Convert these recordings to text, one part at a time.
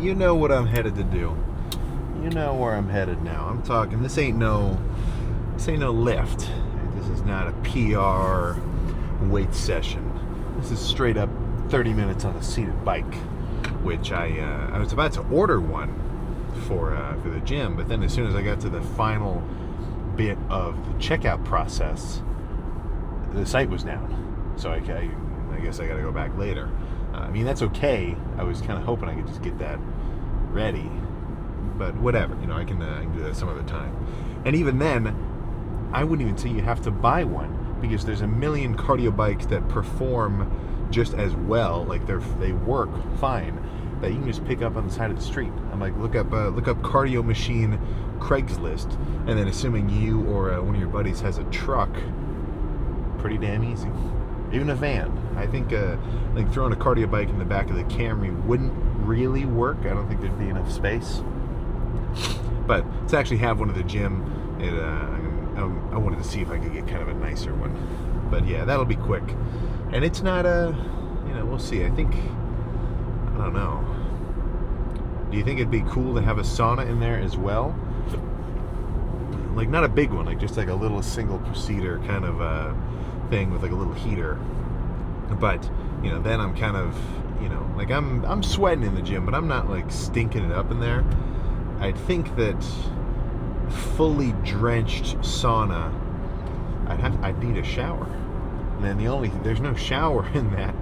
you know what I'm headed to do. You know where I'm headed now. I'm talking. This ain't no lift. This is not a PR weight session. This is straight up 30 minutes on a seated bike, which I was about to order one for the gym, but then as soon as I got to the final bit of the checkout process, the site was down. So I guess I got to go back later. I mean, that's okay. I was kind of hoping I could just get that ready, but whatever. I can do that some other time. And even then, I wouldn't even say you have to buy one, because there's a million cardio bikes that perform just as well. Like they work fine, that you can just pick up on the side of the street. I'm like, look up cardio machine Craigslist, and then assuming you or one of your buddies has a truck, pretty damn easy. Even a van. I think like throwing a cardio bike in the back of the Camry wouldn't really work. I don't think there'd be enough space. But to actually have one at the gym, I wanted to see if I could get kind of a nicer one. But yeah, that'll be quick. And it's not we'll see. I don't know. Do you think it'd be cool to have a sauna in there as well? Like, not a big one, like just like a little single procedure kind of thing with like a little heater. But then I'm kind of like I'm sweating in the gym, but I'm not like stinking it up in there. I think that fully drenched sauna, I'd need a shower, and then there's no shower in that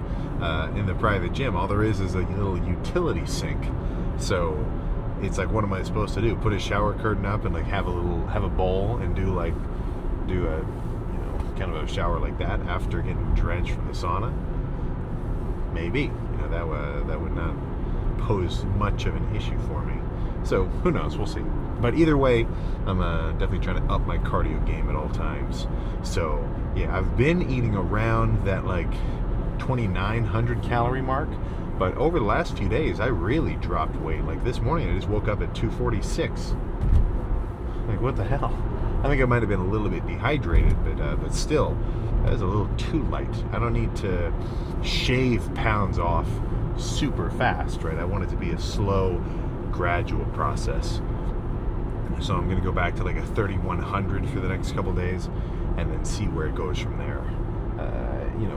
in the private gym. All there is a little utility sink. So it's like, what am I supposed to do? Put a shower curtain up and like have a bowl and do a kind of a shower like that after getting drenched from the sauna? Maybe. That would not pose much of an issue for me. So who knows? We'll see. But either way, I'm definitely trying to up my cardio game at all times. So yeah, I've been eating around that like 2,900 calorie mark. But over the last few days, I really dropped weight. Like this morning, I just woke up at 246. Like, what the hell? I think I might have been a little bit dehydrated, but still, that is a little too light. I don't need to shave pounds off super fast, right? I want it to be a slow, gradual process. So I'm going to go back to like a 3,100 for the next couple days, and then see where it goes from there.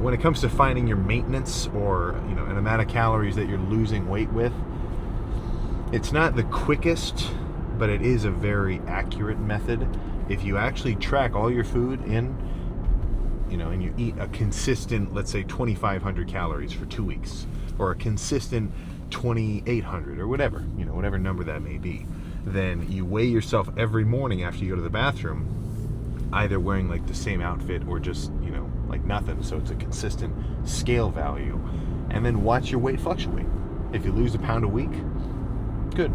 When it comes to finding your maintenance or an amount of calories that you're losing weight with, it's not the quickest, but it is a very accurate method. If you actually track all your food and you eat a consistent, let's say 2,500 calories for 2 weeks, or a consistent 2,800 or whatever number that may be, then you weigh yourself every morning after you go to the bathroom, either wearing like the same outfit or just like nothing, so it's a consistent scale value, and then watch your weight fluctuate. If you lose a pound a week, good.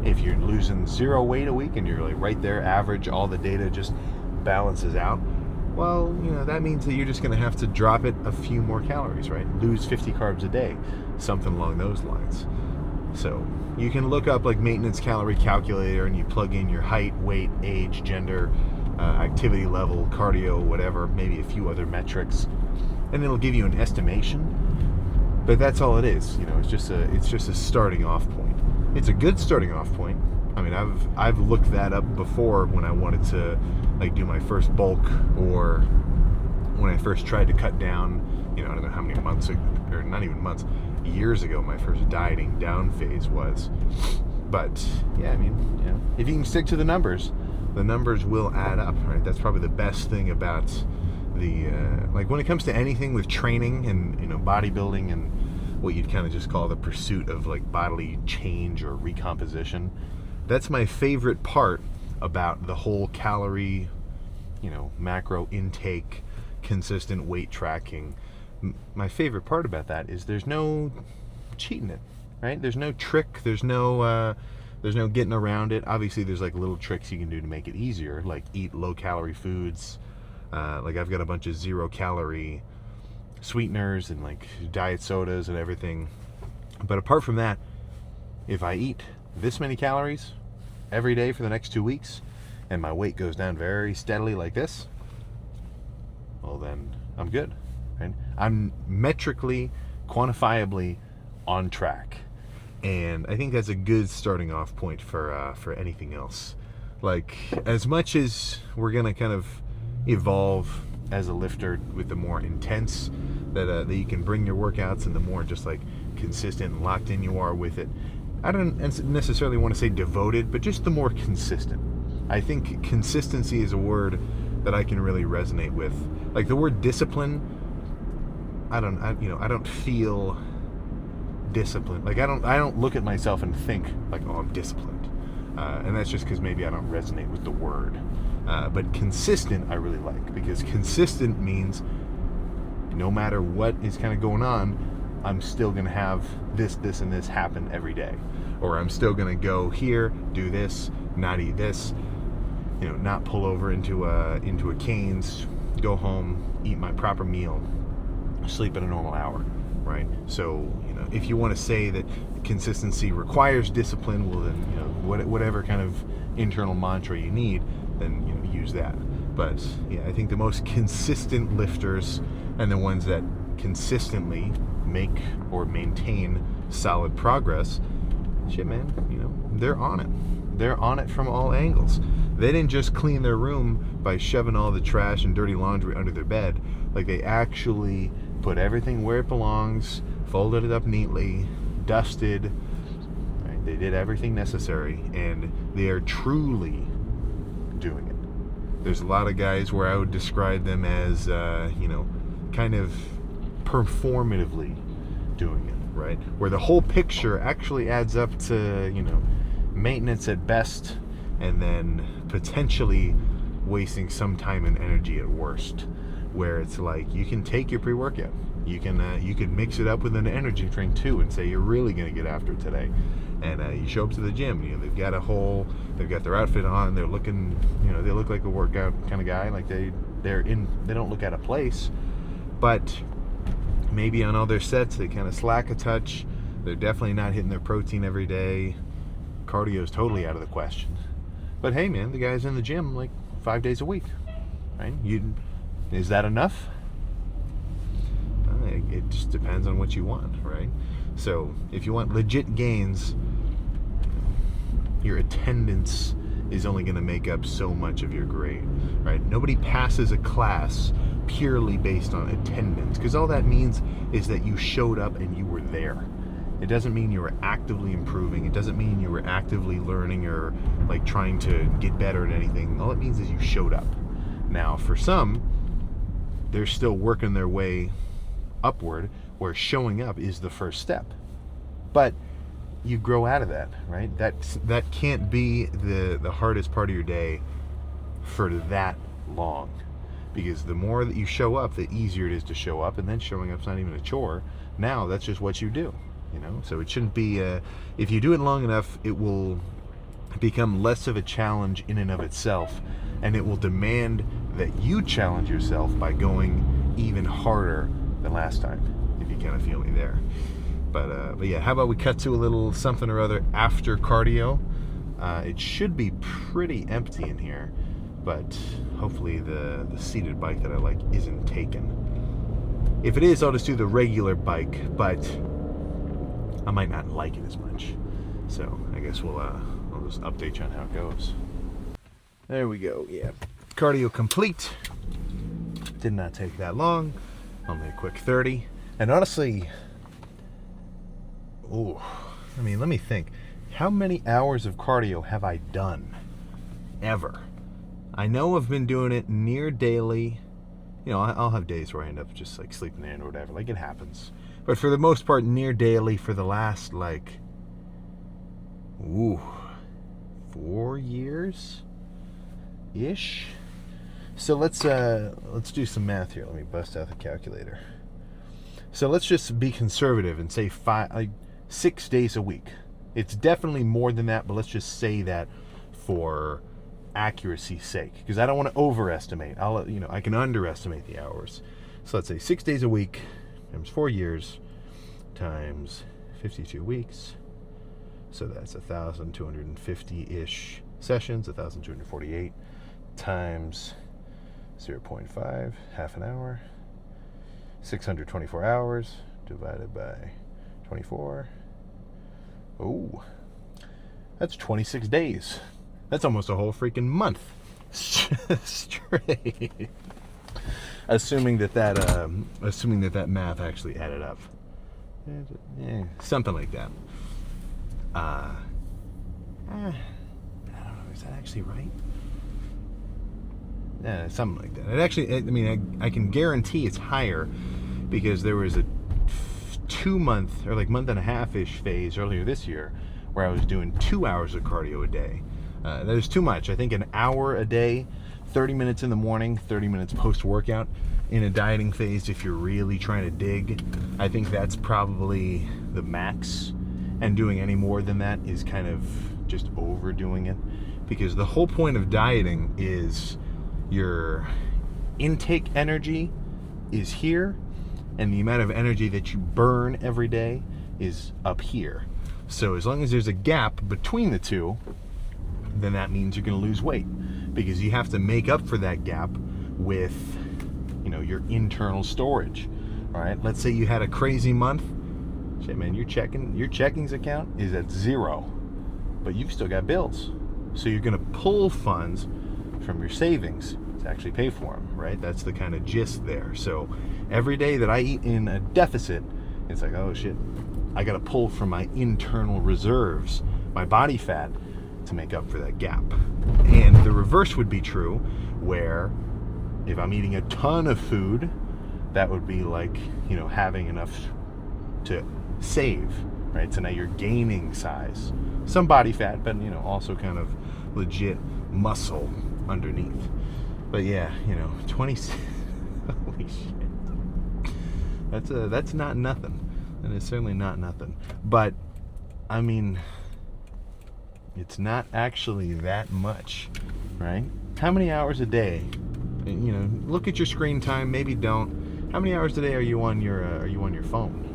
If you're losing 0 weight a week and you're like right there, average, all the data just balances out, well, that means that you're just going to have to drop it a few more calories, right? Lose 50 carbs a day, something along those lines. So you can look up like maintenance calorie calculator, and you plug in your height, weight, age, gender, activity level, cardio, whatever, maybe a few other metrics, and it'll give you an estimation. But that's all it is. It's just a starting off point. It's a good starting off point. I mean, I've looked that up before when I wanted to like do my first bulk, or when I first tried to cut down. I don't know how many months, or not even months, years ago, my first dieting down phase was. But yeah, I mean, if you can stick to the numbers will add up, right? That's probably the best thing about the like when it comes to anything with training and bodybuilding and what you'd kind of just call the pursuit of like bodily change or recomposition. That's my favorite part about the whole calorie, macro intake, consistent weight tracking. My favorite part about that is there's no cheating it, right? There's no trick. There's no getting around it. Obviously, there's like little tricks you can do to make it easier, like eat low-calorie foods. Like I've got a bunch of 0-calorie sweeteners and like diet sodas and everything. But apart from that, if I eat this many calories every day for the next 2 weeks, and my weight goes down very steadily like this, well then I'm good. Right? I'm metrically, quantifiably on track. And I think that's a good starting off point for anything else. Like, as much as we're gonna kind of evolve as a lifter with the more intense that you can bring your workouts, and the more just like consistent and locked in you are with it, I don't necessarily want to say devoted, but just the more consistent. I think consistency is a word that I can really resonate with. Like the word discipline, I don't feel disciplined. Like I don't look at myself and think like, oh, I'm disciplined. And that's just because maybe I don't resonate with the word. But consistent I really like, because consistent means no matter what is kind of going on, I'm still going to have this, and this happen every day. Or I'm still going to go here, do this, not eat this, not pull over into a Cane's, go home, eat my proper meal, sleep at a normal hour, right? So, if you want to say that consistency requires discipline, well then, whatever kind of internal mantra you need, then, use that. But yeah, I think the most consistent lifters and the ones that consistently make or maintain solid progress, shit, man, they're on it. They're on it from all angles. They didn't just clean their room by shoving all the trash and dirty laundry under their bed. Like, they actually put everything where it belongs, folded it up neatly, dusted, right? They did everything necessary, and they are truly doing it. There's a lot of guys where I would describe them as, kind of performatively doing it, right? Where the whole picture actually adds up to, maintenance at best, and then potentially wasting some time and energy at worst. Where it's like, you can take your pre-workout, you can mix it up with an energy drink too, and say you're really going to get after it today. And you show up to the gym, they've got their outfit on, they're looking, they look like a workout kind of guy, like they don't look out of place. But maybe on all their sets they kind of slack a touch. They're definitely not hitting their protein every day. Cardio is totally out of the question. But hey, man, the guy's in the gym like 5 days a week, right? Is that enough? It just depends on what you want, right? So if you want legit gains, your attendance is only going to make up so much of your grade, right? Nobody passes a class purely based on attendance, because all that means is that you showed up and you were there. It doesn't mean you were actively improving. It doesn't mean you were actively learning or like trying to get better at anything. All it means is you showed up. Now, for some, they're still working their way upward, where showing up is the first step. But you grow out of that, right? That can't be the hardest part of your day for that long. Because the more that you show up, the easier it is to show up, and then showing up's not even a chore. Now that's just what you do, So it shouldn't be. If you do it long enough, it will become less of a challenge in and of itself, and it will demand that you challenge yourself by going even harder than last time. If you kind of feel me there. But yeah, how about we cut to a little something or other after cardio? It should be pretty empty in here, but hopefully the seated bike that I like isn't taken. If it is, I'll just do the regular bike, but I might not like it as much. So I guess I'll just update you on how it goes. There we go. Yeah, cardio complete. Did not take that long. Only a quick 30. And honestly, let me think. How many hours of cardio have I done ever? I know I've been doing it near daily. I'll have days where I end up just like sleeping in or whatever. Like, it happens. But for the most part, near daily for the last 4 years ish. So let's do some math here. Let me bust out the calculator. So let's just be conservative and say 6 days a week. It's definitely more than that, but let's just say that for accuracy's sake, because I don't want to overestimate. I can underestimate the hours. So let's say 6 days a week times 4 years times 52 weeks. So that's 1,250-ish sessions, 1,248 times 0.5, half an hour, 624 hours divided by 24. Oh, that's 26 days. That's almost a whole freaking month straight. Assuming that math actually added up. Yeah, something like that. I don't know, is that actually right? Yeah, something like that. It actually, I mean, I can guarantee it's higher because there was a 2-month or like month and a half-ish phase earlier this year where I was doing 2 hours of cardio a day. That is too much. I think an hour a day, 30 minutes in the morning, 30 minutes post-workout in a dieting phase if you're really trying to dig. I think that's probably the max. And doing any more than that is kind of just overdoing it. Because the whole point of dieting is your intake energy is here, and the amount of energy that you burn every day is up here. So as long as there's a gap between the two, then that means you're going to lose weight, because you have to make up for that gap with, you know, your internal storage. All right, let's say you had a crazy month. Shit, man, your checkings account is at 0, but you've still got bills. So you're going to pull funds from your savings to actually pay for them, right? That's the kind of gist there. So every day that I eat in a deficit, it's like, oh shit, I got to pull from my internal reserves, my body fat, to make up for that gap. And the reverse would be true, where if I'm eating a ton of food, that would be like, you know, having enough to save, right? So now you're gaining size, some body fat, but, you know, also kind of legit muscle underneath. But yeah, you know, 20 holy shit, that's not nothing. And it's certainly not nothing. But I mean, it's not actually that much, right? How many hours a day? You know, look at your screen time. Maybe don't. How many hours a day are you on your phone?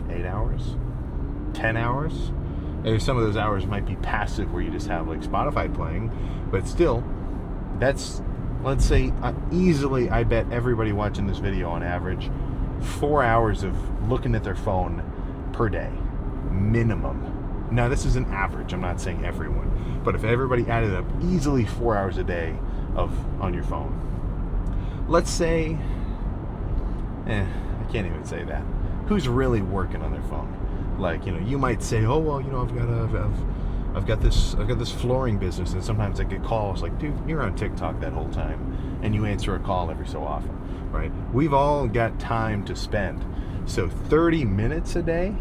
Right? 8 hours, 10 hours. Maybe some of those hours might be passive, where you just have like Spotify playing, but still, that's, let's say, easily, I bet everybody watching this video on average 4 hours of looking at their phone per day, minimum. Now, this is an average. I'm not saying everyone, but if everybody added up, easily 4 hours a day on your phone. Let's say, I can't even say that. Who's really working on their phone? Like, you know, you might say, oh well, you know, I've got this flooring business, and sometimes I get calls like, dude, you're on TikTok that whole time, and you answer a call every so often, right? We've all got time to spend, so 30 minutes a day.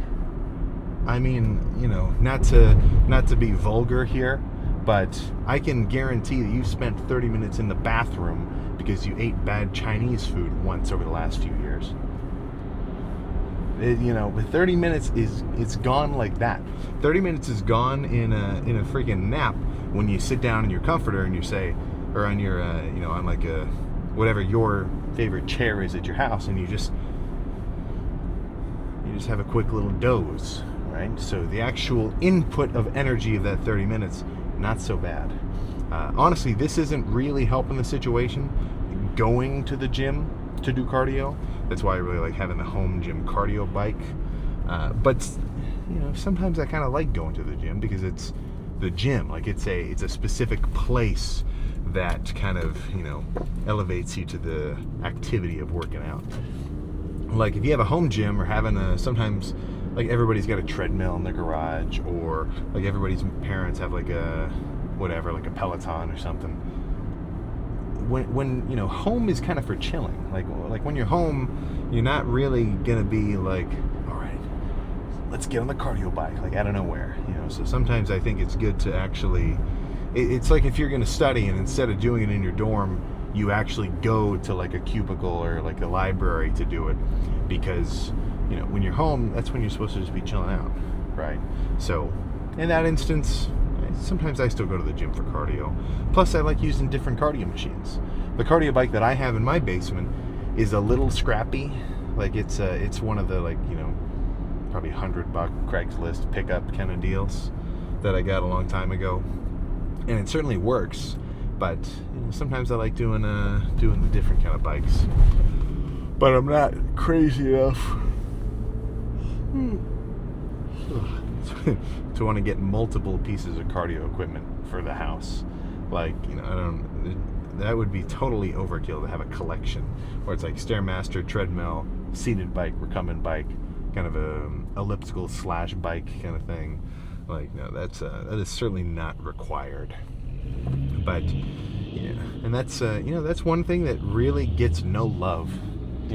I mean, you know, not to be vulgar here, but I can guarantee that you spent 30 minutes in the bathroom because you ate bad Chinese food once over the last few years. You know, but 30 minutes it's gone like that. 30 minutes is gone in a freaking nap when you sit down in your comforter and you say, or on your you know, on like a whatever your favorite chair is at your house, and you just have a quick little doze, right? So the actual input of energy of that 30 minutes, not so bad. Honestly, this isn't really helping the situation, going to the gym to do cardio. That's why I really like having the home gym cardio bike. But you know, sometimes I kind of like going to the gym because it's the gym. Like it's a specific place that kind of, you know, elevates you to the activity of working out. Like if you have a home gym, or having sometimes like everybody's got a treadmill in their garage, or like everybody's parents have like a whatever, like a Peloton or something. When you know, home is kind of for chilling. Like when you're home, you're not really gonna be like, all right, let's get on the cardio bike, like out of nowhere, you know. So sometimes I think it's good to actually, it's like if you're gonna study, and instead of doing it in your dorm, you actually go to like a cubicle or like a library to do it, because you know, when you're home, that's when you're supposed to just be chilling out, right? So in that instance, sometimes I still go to the gym for cardio. Plus, I like using different cardio machines. The cardio bike that I have in my basement is a little scrappy. Like it's one of the, like, you know, probably $100 Craigslist pickup kind of deals that I got a long time ago, and it certainly works. But you know, sometimes I like doing the different kind of bikes. But I'm not crazy enough to want to get multiple pieces of cardio equipment for the house. Like, that would be totally overkill to have a collection where it's like Stairmaster, treadmill, seated bike, recumbent bike, kind of a elliptical / bike kind of thing. Like, no, that is certainly not required. But yeah, and that's that's one thing that really gets no love.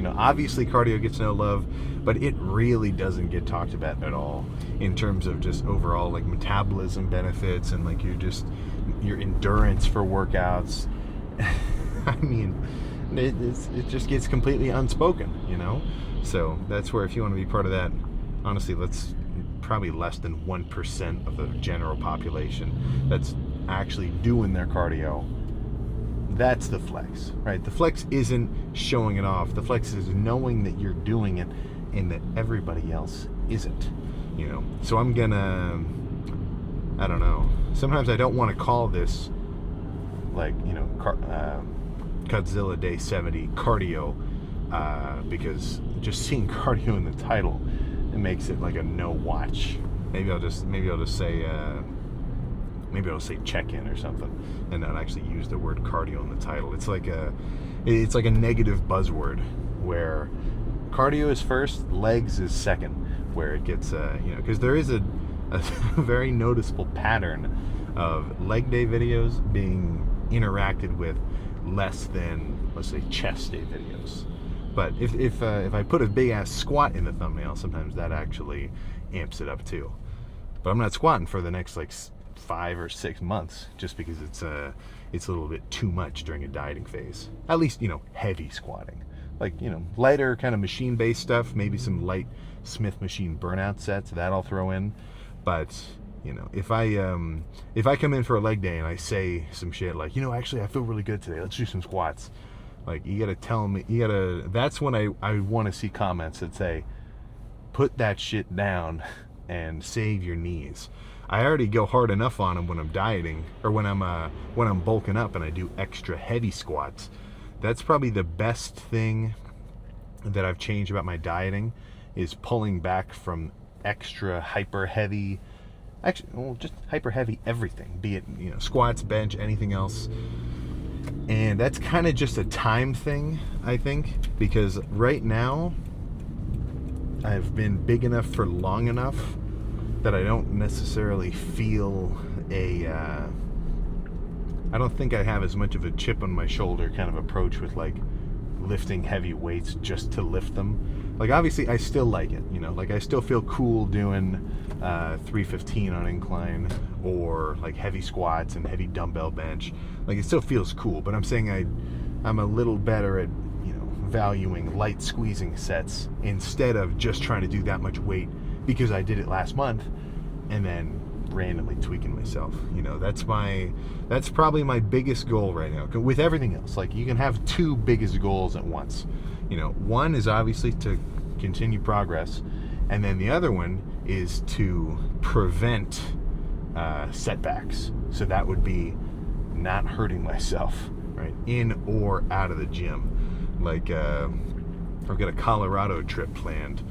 Obviously cardio gets no love, but it really doesn't get talked about at all in terms of just overall like metabolism benefits and like your endurance for workouts. I mean, it just gets completely unspoken, So that's where, if you want to be part of that, honestly, let's probably less than 1% of the general population that's actually doing their cardio. That's the flex, right? The flex isn't showing it off. The flex is knowing that you're doing it and that everybody else isn't, So I'm gonna, I don't know. Sometimes I don't want to call this like, Cutzilla Day 70 cardio, because just seeing cardio in the title, it makes it like a no watch. Maybe I'll just say check-in or something, and not actually use the word cardio in the title. It's like a negative buzzword where cardio is first, legs is second, where it gets because there is a very noticeable pattern of leg day videos being interacted with less than, let's say, chest day videos. But if I put a big ass squat in the thumbnail, sometimes that actually amps it up too. But I'm not squatting for the next like 5 or 6 months just because it's a little bit too much during a dieting phase. At least heavy squatting, like lighter kind of machine based stuff, maybe some light Smith machine burnout sets that I'll throw in. But if I come in for a leg day and I say some shit like, actually I feel really good today, let's do some squats, like, you gotta tell me, that's when I want to see comments that say, put that shit down and save your knees. I already go hard enough on them when I'm dieting, or when I'm bulking up and I do extra heavy squats. That's probably the best thing that I've changed about my dieting, is pulling back from extra hyper heavy, just hyper heavy everything, be it squats, bench, anything else. And that's kind of just a time thing, I think, because right now I've been big enough for long enough that I don't necessarily feel I don't think I have as much of a chip on my shoulder kind of approach with like lifting heavy weights just to lift them. Like, obviously I still like it, like I still feel cool doing 315 on incline, or like heavy squats and heavy dumbbell bench. Like, it still feels cool, but I'm saying I'm a little better at valuing light squeezing sets instead of just trying to do that much weight because I did it last month and then randomly tweaking myself. That's probably my biggest goal right now. With everything else, like, you can have two biggest goals at once. One is obviously to continue progress, and then the other one is to prevent setbacks. So that would be not hurting myself, right, in or out of the gym. Like, I've got a Colorado trip planned,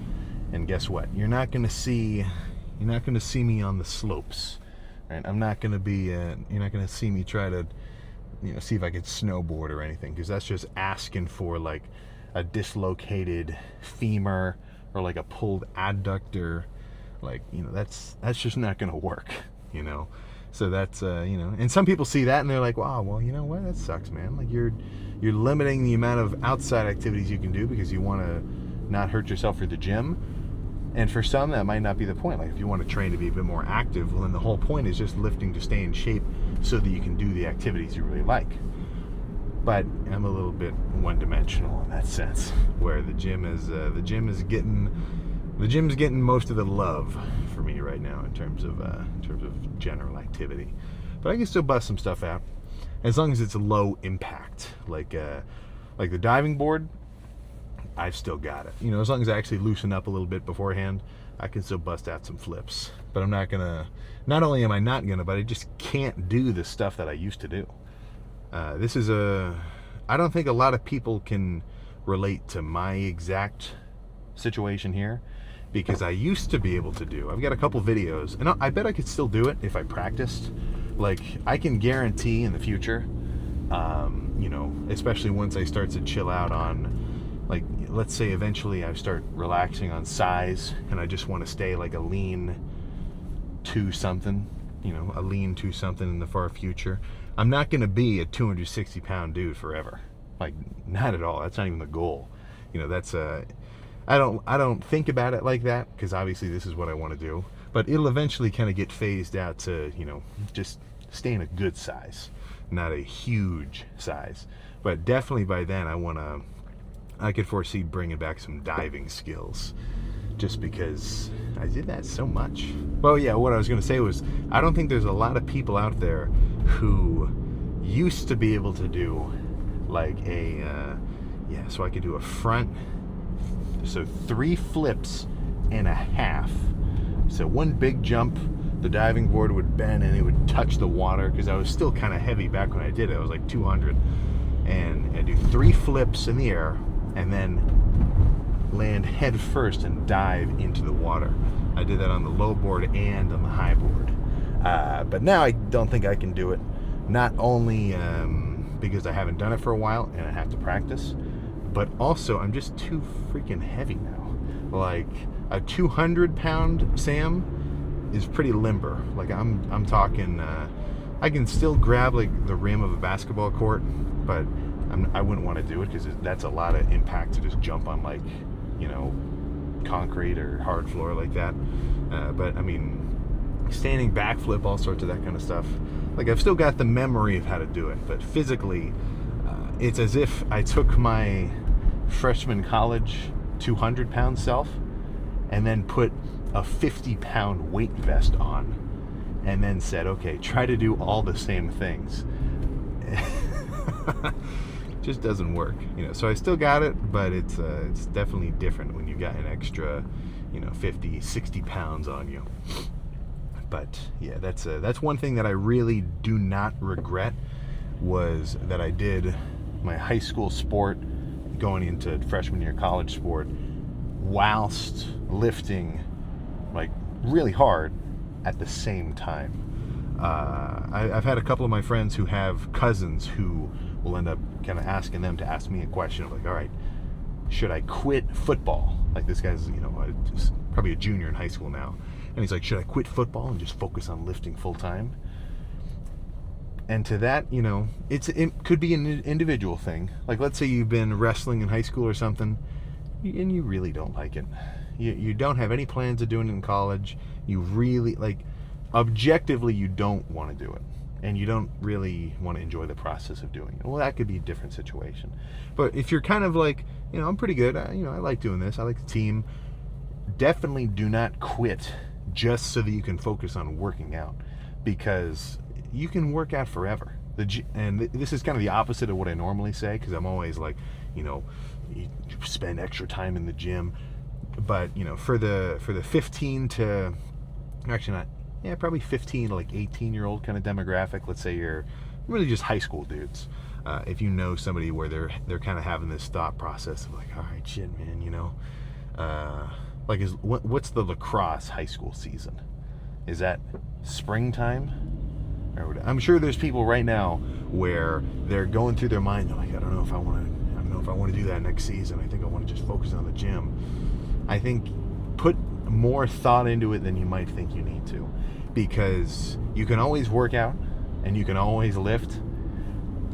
and guess what? You're not going to see me on the slopes, right? I'm not going to be. You're not going to see me try to, see if I could snowboard or anything, because that's just asking for like a dislocated femur or like a pulled adductor. Like, that's just not going to work, So that's and some people see that and they're like, wow, well, you know what? That sucks, man. Like, you're limiting the amount of outside activities you can do because you want to not hurt yourself for the gym. And for some, that might not be the point. Like, if you want to train to be a bit more active, well, then the whole point is just lifting to stay in shape so that you can do the activities you really like. But I'm a little bit one-dimensional in that sense, where the gym is getting most of the love for me right now in terms of general activity. But I can still bust some stuff out as long as it's low impact, like the diving board. I've still got it. As long as I actually loosen up a little bit beforehand, I can still bust out some flips. But I'm not gonna. Not only am I not gonna, but I just can't do the stuff that I used to do. I don't think a lot of people can relate to my exact situation here, because I used to be able to do. I've got a couple videos, and I bet I could still do it if I practiced. Like, I can guarantee in the future, especially once I start to chill out on, like, let's say eventually I start relaxing on size, and I just want to stay like a lean 2 something, a lean 2 something in the far future. I'm not going to be a 260 pound dude forever. Like, not at all. That's not even the goal. That's I don't think about it like that, because obviously this is what I want to do, but it'll eventually kind of get phased out to, just stay in a good size, not a huge size. But definitely by then I could foresee bringing back some diving skills, just because I did that so much. Well, yeah, what I was going to say was, I don't think there's a lot of people out there who used to be able to do like so I could do a front, so 3 flips and a half. So 1 big jump, the diving board would bend and it would touch the water, because I was still kind of heavy back when I did it. I was like 200, and I do 3 flips in the air and then land head first and dive into the water. I did that on the low board and on the high board. But now I don't think I can do it. Not only because I haven't done it for a while and I have to practice, but also I'm just too freaking heavy now. Like, a 200-pound Sam is pretty limber. Like, I'm talking, I can still grab like the rim of a basketball court, but I wouldn't want to do it, because that's a lot of impact to just jump on, like, concrete or hard floor like that. But I mean, standing backflip, all sorts of that kind of stuff. Like, I've still got the memory of how to do it, but physically, it's as if I took my freshman college 200-pound self and then put a 50-pound weight vest on, and then said, okay, try to do all the same things. Just doesn't work, so I still got it, but it's definitely different when you got an extra 50, 60 pounds on you. But yeah, that's one thing that I really do not regret, was that I did my high school sport going into freshman year college sport whilst lifting like really hard at the same time. I've had a couple of my friends who have cousins who will end up kind of asking them to ask me a question of like, all right, should I quit football? Like, this guy's, just probably a junior in high school now. And he's like, should I quit football and just focus on lifting full time? And to that, it could be an individual thing. Like, let's say you've been wrestling in high school or something, and you really don't like it. You don't have any plans of doing it in college. You really, like, objectively, you don't want to do it. And you don't really want to enjoy the process of doing it. Well, that could be a different situation. But if you're kind of like, I'm pretty good, I like doing this, I like the team, definitely do not quit just so that you can focus on working out, because you can work out forever. And this is kind of the opposite of what I normally say, because I'm always like, you spend extra time in the gym. But, for the 15 to, actually not, yeah, probably 15 to like 18-year-old kind of demographic. Let's say you're really just high school dudes. If you know somebody where they're kind of having this thought process of like, all right, shit, man, like, what's the lacrosse high school season? Is that springtime? I'm sure there's people right now where they're going through their mind. They're like, I don't know if I want to do that next season. I think I want to just focus on the gym. I think put more thought into it than you might think you need to, because you can always work out and you can always lift.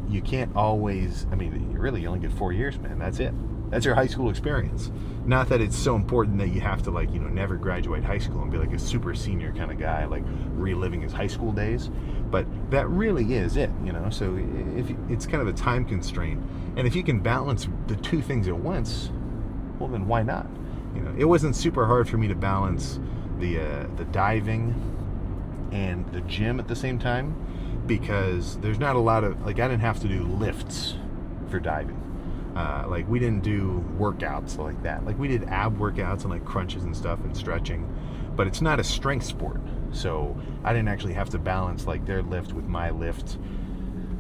You can't always, you only get 4 years, man. That's it. That's your high school experience. Not that it's so important that you have to, like, never graduate high school and be like a super senior kind of guy, like reliving his high school days. But that really is it, So if it's kind of a time constraint, and if you can balance the 2 things at once, well, then why not? It wasn't super hard for me to balance the diving and the gym at the same time, because there's not a lot of, like, I didn't have to do lifts for diving. Like, we didn't do workouts like that. Like, we did ab workouts and like crunches and stuff and stretching, but it's not a strength sport. So I didn't actually have to balance like their lift with my lift.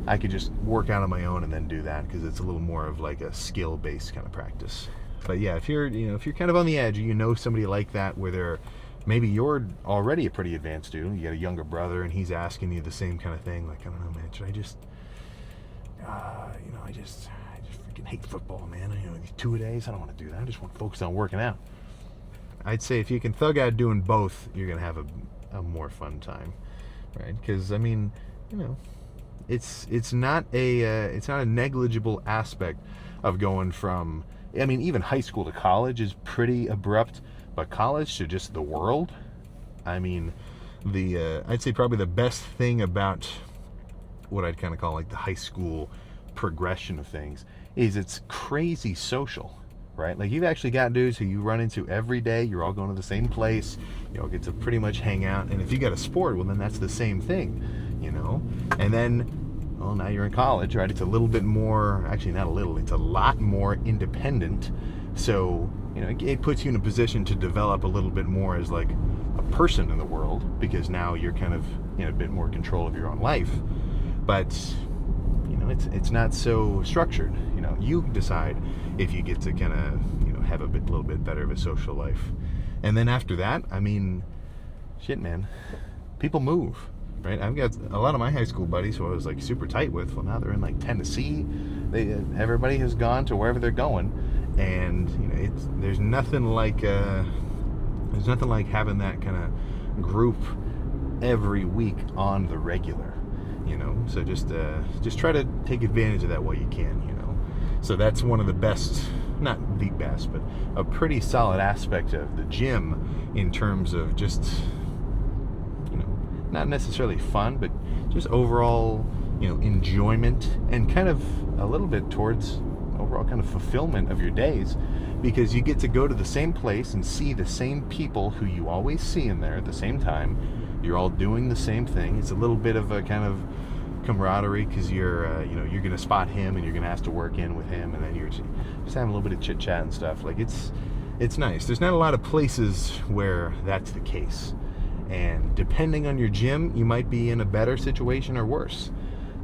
I could just work out on my own and then do that, because it's a little more of like a skill-based kind of practice. But yeah, if you're kind of on the edge, somebody like that where maybe you're already a pretty advanced student, you got a younger brother, and he's asking you the same kind of thing, like, I don't know, man, should I just, I just freaking hate football, man. These 2-a-days, I don't want to do that. I just want to focus on working out. I'd say if you can thug out doing both, you're gonna have a more fun time, right? Because it's not a negligible aspect of going from, even high school to college is pretty abrupt, but college to just the world, I'd say probably the best thing about what I'd kind of call like the high school progression of things is it's crazy social, right? Like, you've actually got dudes who you run into every day. You're all going to the same place. You all get to pretty much hang out. And if you got a sport, well, then that's the same thing, And then, well, now you're in college, right? It's a little bit more, actually not a little, it's a lot more independent. So, it puts you in a position to develop a little bit more as like a person in the world, because now you're kind of in a bit more control of your own life. But, it's not so structured. You decide if you get to kind of, have a little bit better of a social life. And then after that, shit, man, people move, right? I've got a lot of my high school buddies who I was like super tight with. Well, now they're in like Tennessee. Everybody has gone to wherever they're going, and there's nothing like having that kind of group every week on the regular. So just try to take advantage of that while you can. So that's one of the best, not the best, but a pretty solid aspect of the gym in terms of just, not necessarily fun, but just overall, enjoyment, and kind of a little bit towards overall kind of fulfillment of your days, because you get to go to the same place and see the same people who you always see in there at the same time. You're all doing the same thing. It's a little bit of a kind of camaraderie, because you're going to spot him and you're going to ask to work in with him, and then you're just having a little bit of chit chat and stuff. Like, it's nice. There's not a lot of places where that's the case, and depending on your gym, you might be in a better situation or worse.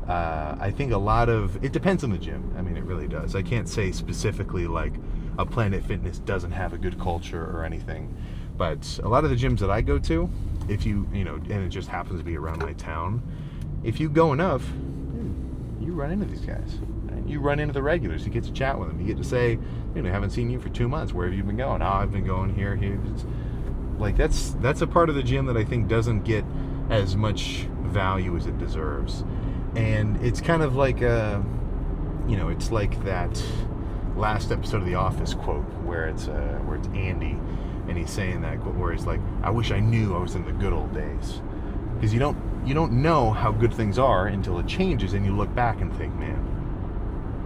I think it depends on the gym. It really does. I can't say specifically like a Planet Fitness doesn't have a good culture or anything, but a lot of the gyms that I go to, if you and it just happens to be around my town, if you go enough, you run into these guys. Right? You run into the regulars. You get to chat with them. You get to say, haven't seen you for 2 months. Where have you been going? Oh, I've been going here. It's like that's a part of the gym that I think doesn't get as much value as it deserves. And it's kind of like it's like that last episode of The Office quote where it's Andy, and he's saying that quote where he's like, I wish I knew I was in the good old days. Because you don't know how good things are until it changes, and you look back and think, man,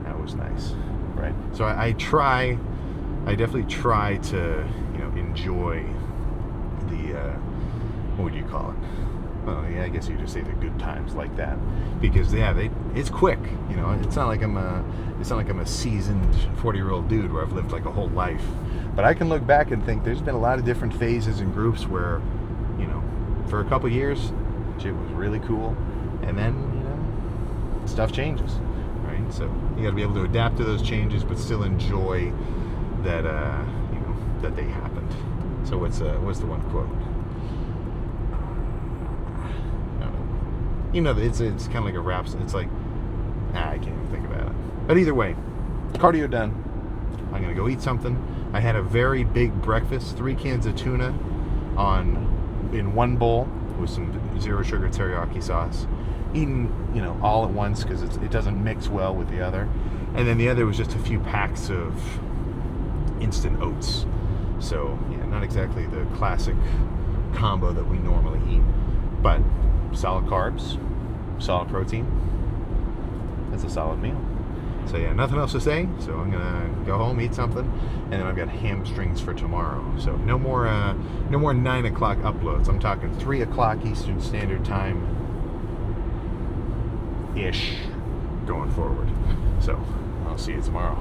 that was nice, right? So I definitely try to enjoy the what would you call it? Well, yeah, I guess you just say the good times like that, because it's quick. It's not like I'm a seasoned 40-year-old dude where I've lived like a whole life, but I can look back and think there's been a lot of different phases and groups where, for a couple years, shit was really cool, and then stuff changes, right? So you got to be able to adapt to those changes, but still enjoy that that they happened. So what's the one quote? It's kind of like a rap. It's like, I can't even think about it. But either way, cardio done. I'm gonna go eat something. I had a very big breakfast: 3 cans of tuna in one bowl with some zero sugar teriyaki sauce. Eaten, all at once because it doesn't mix well with the other. And then the other was just a few packs of instant oats. So yeah, not exactly the classic combo that we normally eat, but solid carbs, solid protein. That's a solid meal. So yeah, nothing else to say. So I'm gonna go home, eat something, and then I've got hamstrings for tomorrow. So no more 9 o'clock uploads. I'm talking 3 o'clock Eastern Standard Time ish going forward. So I'll see you tomorrow.